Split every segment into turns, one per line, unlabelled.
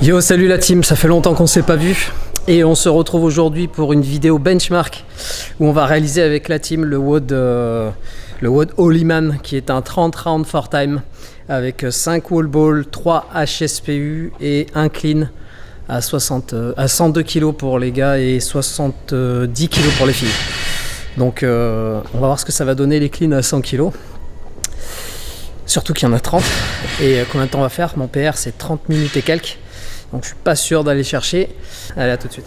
Yo, salut la team, ça fait longtemps qu'on s'est pas vu et on se retrouve aujourd'hui pour une vidéo benchmark où on va réaliser avec la team le WOD Holyman qui est un 30 round 4 time avec 5 wall balls, 3 HSPU et un clean à 102 kg pour les gars et 70 kg pour les filles. Donc on va voir ce que ça va donner les cleans à 100 kg. Surtout qu'il y en a 30. Et combien de temps on va faire? Mon PR c'est 30 minutes et quelques. Donc je suis pas sûr d'aller chercher. Allez, à tout de suite.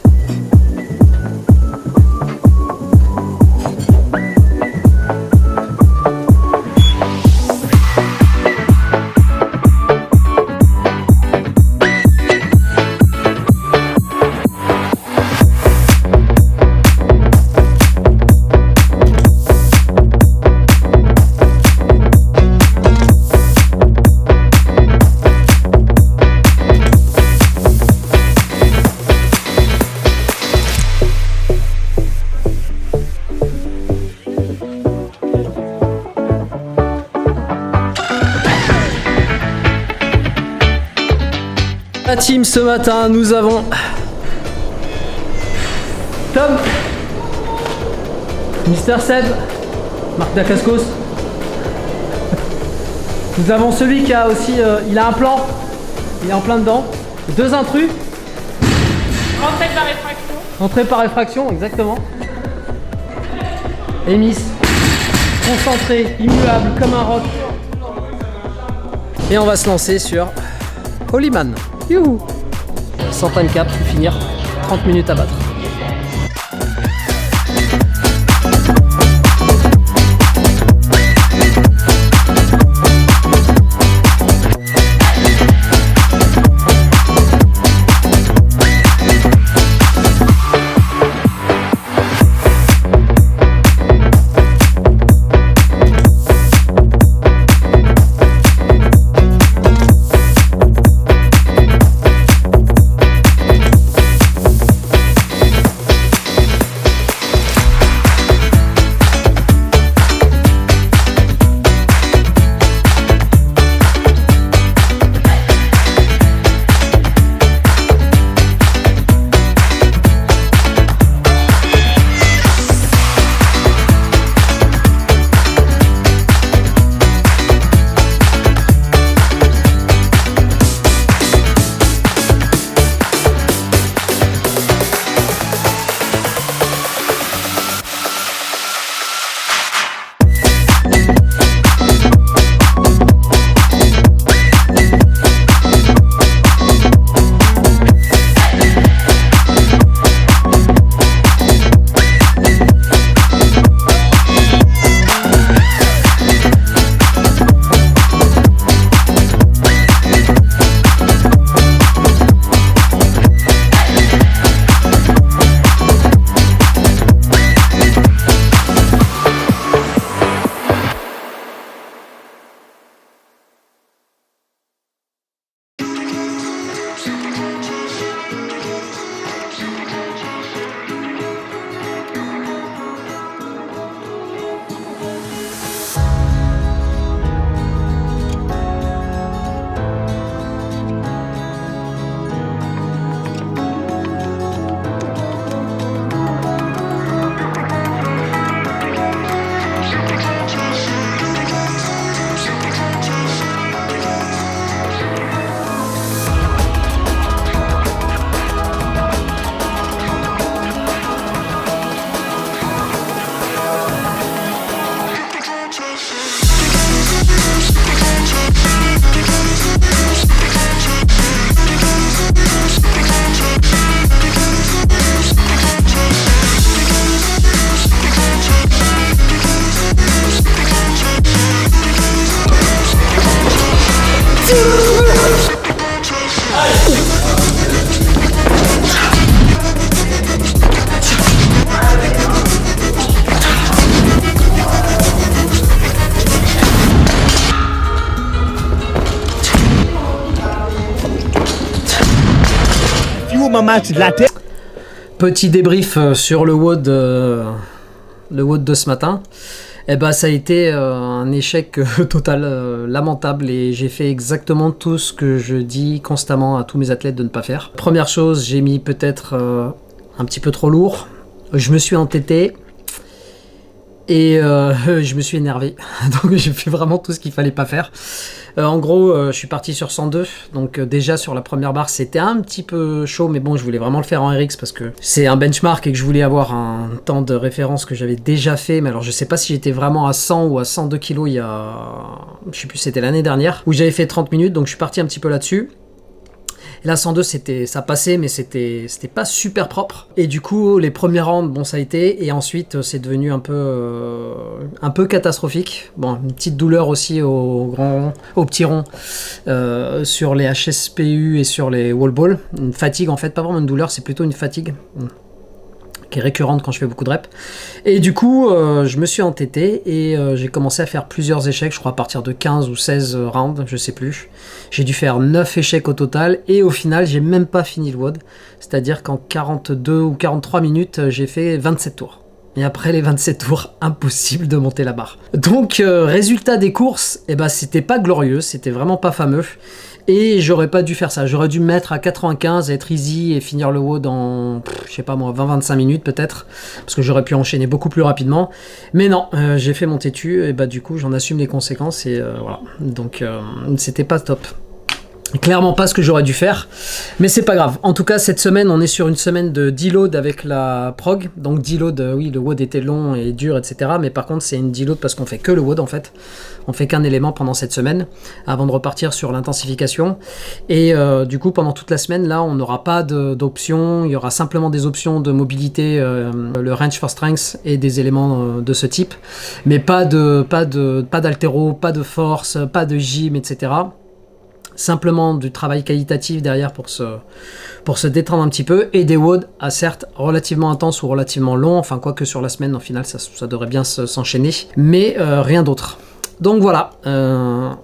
La team, ce matin, nous avons Tom, Mister Seb, Marc Dacascos. Nous avons celui qui a aussi, il a un plan, il est en plein dedans. 2 intrus.
Entrée par effraction.
Entrée par effraction, exactement. Et Miss, concentré, immuable, comme un roc. Et on va se lancer sur Holyman. Youhou! 100 time cap, finir 30 minutes à battre. Petit débrief sur le WOD de ce matin. Eh ben, ça a été un échec total, lamentable, et j'ai fait exactement tout ce que je dis constamment à tous mes athlètes de ne pas faire. Première chose, j'ai mis peut-être un petit peu trop lourd, je me suis entêté, et je me suis énervé. Donc j'ai fait vraiment tout ce qu'il fallait pas faire. En gros, je suis parti sur 102, donc déjà sur la première barre c'était un petit peu chaud, mais bon, je voulais vraiment le faire en RX parce que c'est un benchmark et que je voulais avoir un temps de référence que j'avais déjà fait. Mais alors je sais pas si j'étais vraiment à 100 ou à 102 kilos il y a, je sais plus, c'était l'année dernière où j'avais fait 30 minutes, donc je suis parti un petit peu là-dessus. Et là 102 ça passait, mais c'était pas super propre, et du coup les premiers rounds, bon, ça a été, et ensuite c'est devenu un peu catastrophique. Bon, une petite douleur aussi au petit rond, sur les HSPU et sur les wall balls, une fatigue en fait, pas vraiment une douleur, c'est plutôt une fatigue qui est récurrente quand je fais beaucoup de reps. Et du coup, je me suis entêté et j'ai commencé à faire plusieurs échecs, je crois à partir de 15 ou 16 rounds, je sais plus. J'ai dû faire 9 échecs au total, et au final, j'ai même pas fini le WOD. C'est-à-dire qu'en 42 ou 43 minutes, j'ai fait 27 tours. Et après les 27 tours, impossible de monter la barre. Donc, résultat des courses, eh ben, c'était pas glorieux, c'était vraiment pas fameux. Et j'aurais pas dû faire ça, j'aurais dû me mettre à 95, être easy et finir le WOD en, je sais pas moi, 20-25 minutes peut-être, parce que j'aurais pu enchaîner beaucoup plus rapidement. Mais non, j'ai fait mon têtu, et bah du coup j'en assume les conséquences, et voilà. Donc c'était pas top. Clairement pas ce que j'aurais dû faire, mais c'est pas grave. En tout cas, cette semaine, on est sur une semaine de deload avec la prog. Donc deload, oui, le WOD était long et dur, etc. Mais par contre, c'est une deload parce qu'on fait que le WOD en fait. On fait qu'un élément pendant cette semaine, avant de repartir sur l'intensification. Et du coup, pendant toute la semame, là, on n'aura pas d'options. Il y aura simplement des options de mobilité, le range for strength et des éléments de ce type. Mais pas d'haltéro, pas de force, pas de gym, etc. Simplement du travail qualitatif derrière pour se détendre un petit peu, et des WOD à certes relativement intenses ou relativement longs, enfin quoique sur la semaine, en final ça devrait bien s'enchaîner, mais rien d'autre. Donc voilà,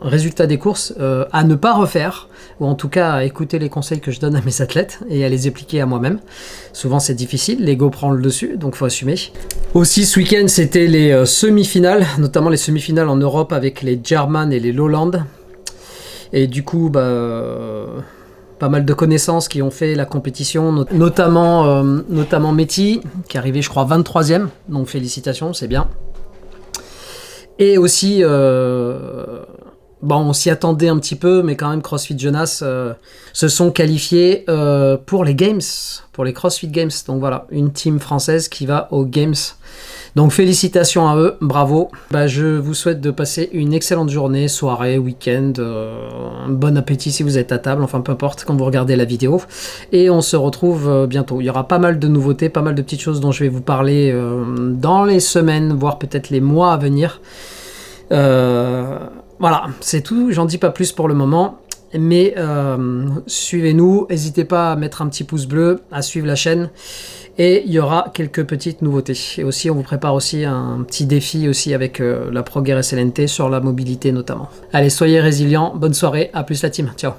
résultat des courses, à ne pas refaire, ou en tout cas à écouter les conseils que je donne à mes athlètes et à les appliquer à moi-même. Souvent c'est difficile, l'ego prend le dessus, donc faut assumer. Aussi ce week-end c'était les semi-finales, notamment les semi-finales en Europe avec les German et les Lowland. Et du coup, pas mal de connaissances qui ont fait la compétition, notamment Mehdi, qui est arrivé, je crois, 23e. Donc félicitations, c'est bien. Et aussi, on s'y attendait un petit peu, mais quand même, CrossFit Jonas se sont qualifiés pour les Games, pour les CrossFit Games. Donc voilà, une team française qui va aux Games. Donc félicitations à eux, bravo. Je vous souhaite de passer une excellente journée, soirée, week-end, bon appétit si vous êtes à table, enfin peu importe quand vous regardez la vidéo. Et on se retrouve bientôt. Il y aura pas mal de nouveautés, pas mal de petites choses dont je vais vous parler dans les semaines, voire peut-être les mois à venir. Voilà, c'est tout, j'en dis pas plus pour le moment. Mais suivez-nous, n'hésitez pas à mettre un petit pouce bleu, à suivre la chaîne, et il y aura quelques petites nouveautés. Et aussi, on vous prépare aussi un petit défi aussi avec la Prog RSLNT sur la mobilité notamment. Allez, soyez résilients, bonne soirée, à plus la team, ciao.